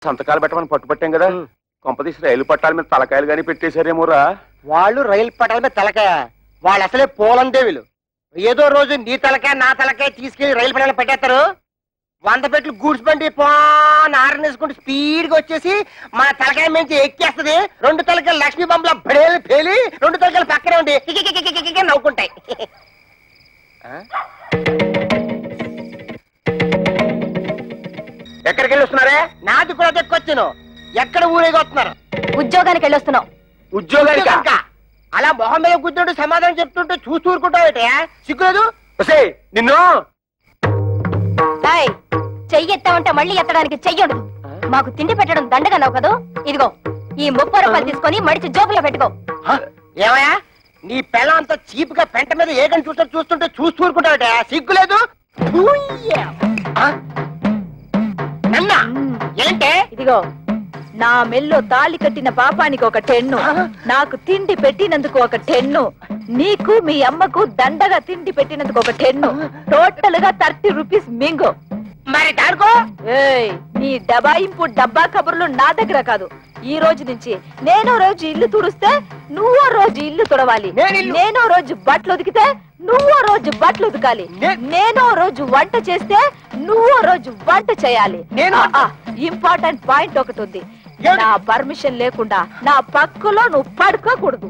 సంతకాలు పెట్టమని పట్టుపట్టాం కదా, కొంపదీసి రైలు పట్టాల మీద తలకాయలు గానీ పెట్టేశారేమోరా. వాళ్ళు రైలు పట్టాల మీద తలకాయ, వాళ్ళు అసలే పోలందేవులు. ఏదో రోజు నీ తలకాయ నా తలకాయ తీసుకెళ్లి రైలు పట్టాల పెట్టేస్తారు. 100 పెట్లు గూడ్స్ బండి ఆరనేసుకుంటూ స్పీడ్ గా వచ్చేసి మన తలకాయ మించి ఎక్కేస్తుంది. 2 తలకాయలు లక్ష్మీ బొమ్మల బడేలు పేలి 2 తలకాయలు పక్కనే ఉండి నవ్వుకుంటాయి. ఎక్కడికి వెళ్ళి వస్తున్నారే? నాది కూడా దక్కొచ్చాను. ఎక్కడ ఊరేగి వస్తున్నారు? ఉద్యోగానికి వెళ్ళొస్తున్నావు. ఉద్యోగానికి? అలా మొహం మీద కూర్చుంటూ సమాధానం చెప్తుంటే చూస్తూ ఊరుకుంటావు. సిగ్గులేదు? నిన్ను చెయ్యెత్తామంటే మళ్ళీ ఎత్తడానికి చెయ్యడు. మాకు తిండి పెట్టడం దండగా నవ్వు కదూ. ఇదిగో ఈ 30 రూపాయలు తీసుకొని మడిచి జోబులో పెట్టుకో. ఏమయ్యా నీ పిల్ల అంతా చీప్ గా పెంట మీద ఏకని చూస్తుంటే చూస్తూ ఊరుకుంటావట. సిగ్గులేదు? ఏంటే? ఇదిగో నా మెల్లో తాళి కట్టిన పాపానికి ఒక 10, నాకు తిండి పెట్టినందుకు ఒక 10, నీకు మీ అమ్మకు దండగా తిండి పెట్టినందుకు ఒక 10, టోటల్ గా 30 రూపీస్ మింగు. మరి దాడుకో. నీ డబాయింపు డబ్బా కబుర్లు నా దగ్గర కాదు. ఈ రోజు నుంచి నేనో రోజు ఇల్లు తుడిస్తే నువ్వో రోజు ఇల్లు తుడవాలి. నేనో రోజు బట్టలు ఉతికితే నువ్వో రోజు బట్టలు ఉతకాలి. నేనో రోజు వంట చేస్తే నువ్వో రోజు వంట చేయాలి. ఇంపార్టెంట్ పాయింట్ ఒకటి ఉంది. నా పర్మిషన్ లేకుండా నా పక్కలో నువ్వు పడుకోకూడదు.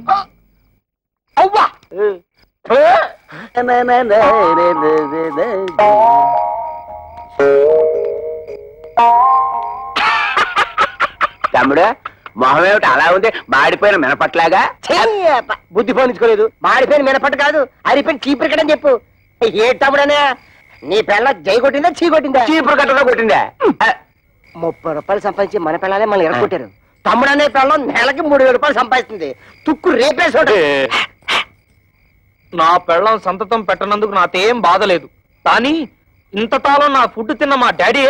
అవ్వా తమ్ముడు మొహం ఏమిటి అలా ఉంది? మాడిపోయిన మినపట్లాగా. బుద్ధి పోనించుకోలేదు. మాడిపోయిన మినపట్టు కాదు, అరిపోయిన చీపురు కట్టని చెప్పు. ఏ తమ్ముడనే నీ పిల్ల జై కొట్టిందా చీ కొట్టిందా? చీపురు కట్టలో కొట్టిందా? 30 రూపాయలు సంపాదించి మన పిల్లలే మళ్ళీ ఎరగొట్టారు. తమ్ముడనే పిల్లం నెలకి 3000 రూపాయలు సంపాదిస్తుంది. తుక్కు రేపేసాడు. నా పెళ్ళం సంతతం పెట్టనందుకు నాకేం బాధలేదు, కానీ ఇంతకాలం నా ఫుడ్ తిన్న మా డాడీ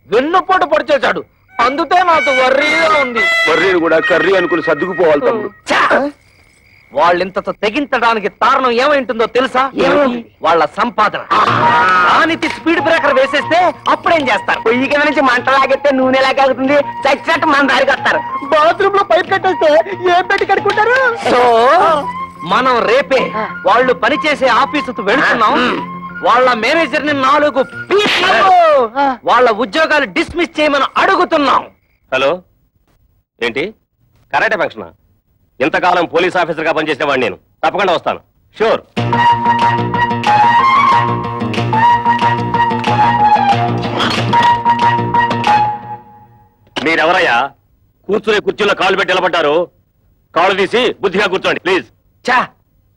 వెన్నుపోటు పొడిచేశాడు. అందుకే నాకు వర్రీగా ఉంది. వర్రీని కూడా కర్రీ అనుకుని సర్దుకుపోవాలి తమ్ముడు. వాళ్ళింతతో తెగించడానికి కారణం ఏమైంటుందో తెలుసా? వాళ్ళ సంపాదన. దానికి స్పీడ్ బ్రేకర్ వేసేస్తే అప్పుడేం చేస్తారు? పొయ్యి కింద నుంచి మంట లాగెత్తే నూనె లాగలుగుతుంది. చచ్చినట్టు మన దారికి వస్తారు. బాత్రూమ్ లో పైప్ కట్టేస్తే ఏం పెట్టి కట్టుకుంటారు? సో మనం రేపే వాళ్ళు పనిచేసే ఆఫీసుకు వెళుతున్నాం. వాళ్ళ మేనేజర్ ని 4 పీసులు వాళ్ళ ఉద్యోగాలు డిస్మిస్ చేయమని అడుగుతున్నాం. హలో, ఏంటి కరాటే ఫంక్షనా? ఇంతకాలం పోలీస్ ఆఫీసర్ గా పనిచేసేవాడిని నేను. తప్పకుండా వస్తాను. షూర్. మీరెవరయ్యా? కూర్చునే కుర్చీలో కాళ్ళు పెట్టి నిలబడ్డారు. కాళ్ళు తీసి బుద్ధిగా కూర్చోండి ప్లీజ్. చా,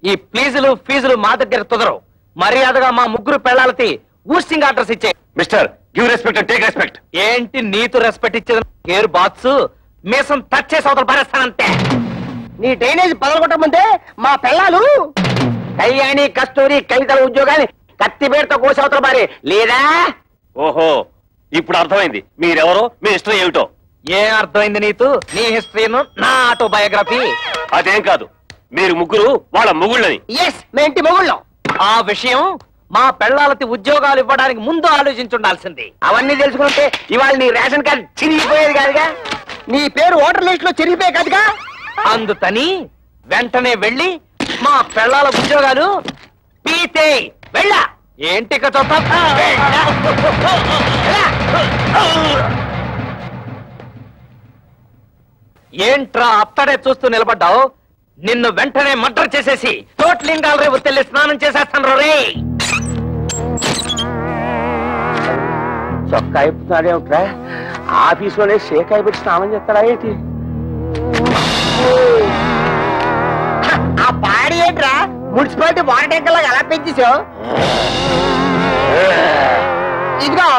ఈ ప్లీజులు ఫీజులు మా దగ్గర కుదరవు. మర్యాదగా మా 3 పెళ్ళాలకి ఊస్టింగ్ ఆర్డర్స్ ఇచ్చే. Mister, give respect and take respect. ఏంటి నీతో రెస్పెక్ట్ ఇచ్చేది? కేర్ బాక్స్ మీసం టచ్ చేసి అవతల పారేస్తానంతే. నీ డ్రైనేజ్ పదలగొట్టమంటే మా పిల్లలు కళ్యాణి కస్తూరి కవితల ఉద్యోగాన్ని కత్తిపేటతో కోసి అవతల పారే లేదా? ఓహో, ఇప్పుడు అర్థమైంది మీరెవరో, మీ హిస్టరీ ఏమిటో. ఏం అర్థమైంది నీకు? నీ హిస్టరీను నా ఆటోబయోగ్రఫీ. అదేం కాదు, మీరు ముగ్గురు వాళ్ళ మొగుళ్ళని. ఎస్, మీ ఇంటి మొగుళ్ళం. ఆ విషయం మా పెళ్ళాలకి ఉద్యోగాలు ఇవ్వడానికి ముందు ఆలోచించుండాల్సింది. అవన్నీ తెలుసుకుంటే ఇవాళ నీ రేషన్ కార్డు చిరిగిపోయేది కాదుగా. నీ పేరు ఓటర్ లిస్ట్ లో చిరిగిపోయే కాదుగా. అందుకని వెంటనే వెళ్ళి మా పెళ్ళాల ఉద్యోగాలు పీతే వెళ్ళ. ఏంటి ఏంట్రా అత్తడే చూస్తూ నిలబడ్డావు? నిన్ను వెంటనే మర్డర్ చేసేసి తోట్లింగాల రేపు తెల్లి స్నానం చేసేస్తాను రే. చొక్కా అయిపోతున్నాడేమిట్రా? ఆఫీసులోనే షేక్ అయిపోయి స్నానం చేస్తాడా ఏంటి? ఆ పాడి ఏంట్రా మున్సిపాలిటీ వాటర్ ట్యాంకర్ లాగా ఎలా పెంచేసావు? ఇదిగో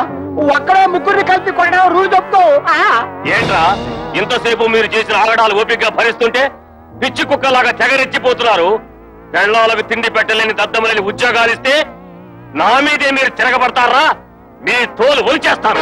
ఒక్కడే 3 కలిపి కొట్టడం రూల్ చెప్తావు. ఏంట్రా ఇంతసేపు మీరు చేసిన ఆగడాలు ఓపికగా భరిస్తుంటే పిచ్చి కుక్కలాగా తెగరెచ్చిపోతున్నారు. పెళ్ళాలకు తిండి పెట్టలేని దద్దమలేని ఉద్యోగాలు ఇస్తే నా మీదే మీరు తిరగబడతారా? మీ తోలు ఒలిచేస్తాను.